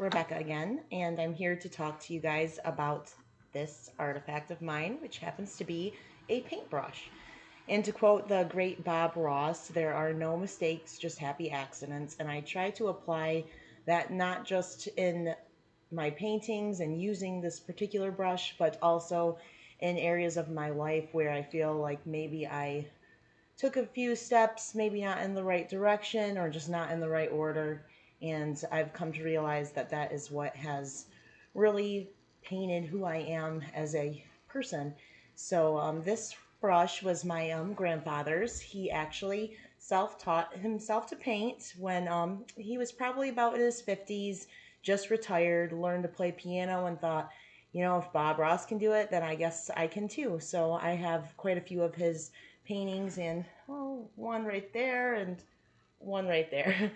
Rebecca again, and I'm here to talk to you guys about this artifact of mine, which happens to be a paintbrush. And to quote the great Bob Ross, there are no mistakes, just happy accidents. And I try to apply that not just in my paintings and using this particular brush, but also in areas of my life where I feel like maybe I took a few steps, maybe not in the right direction or just not in the right order. And I've come to realize that that is what has really painted who I am as a person. So, this brush was my grandfather's. He actually self taught himself to paint when he was probably about in his 50s, just retired, learned to play piano, and thought, if Bob Ross can do it, then I guess I can too. So, I have quite a few of his paintings and one right there and one right there.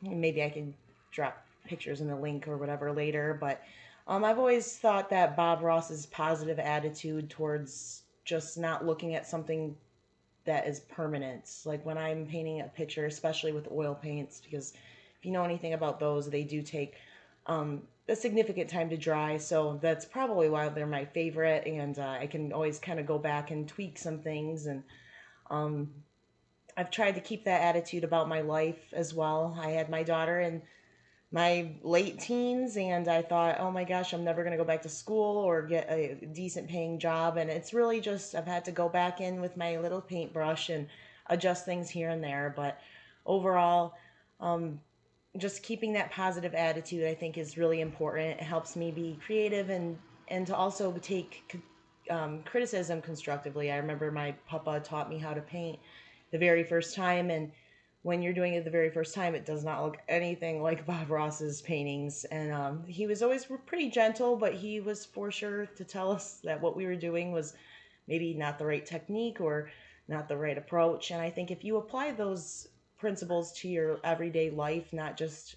Maybe I can drop pictures in the link or whatever later, but I've always thought that Bob Ross's positive attitude towards just not looking at something that is permanent, like when I'm painting a picture, especially with oil paints, because if you know anything about those, they do take a significant time to dry, so that's probably why they're my favorite, and I can always kind of go back and tweak some things, and um, I've tried to keep that attitude about my life as well. I had my daughter in my late teens, and I thought, oh my gosh, I'm never going to go back to school or get a decent paying job. And it's really just, I've had to go back in with my little paintbrush and adjust things here and there. But overall, um, just keeping that positive attitude, I think, is really important. It helps me be creative and to also take criticism constructively. I remember my papa taught me how to paint the very first time, and when you're doing it the very first time, it does not look anything like Bob Ross's paintings. And he was always pretty gentle, but he was for sure to tell us that what we were doing was maybe not the right technique or not the right approach. And I think if you apply those principles to your everyday life, not just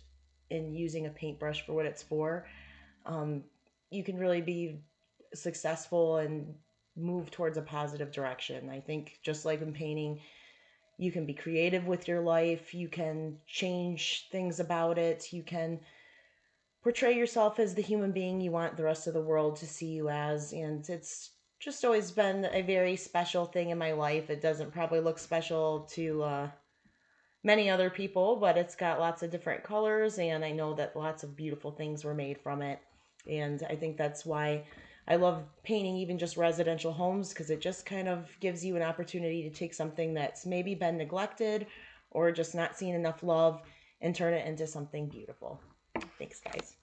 in using a paintbrush for what it's for, um, you can really be successful and move towards a positive direction. I think just like in painting, you can be creative with your life, you can change things about it, you can portray yourself as the human being you want the rest of the world to see you as. And it's just always been a very special thing in my life. It doesn't probably look special to many other people, but it's got lots of different colors, and I know that lots of beautiful things were made from it. And I think that's why I love painting even just residential homes, because it just kind of gives you an opportunity to take something that's maybe been neglected or just not seen enough love and turn it into something beautiful. Thanks, guys.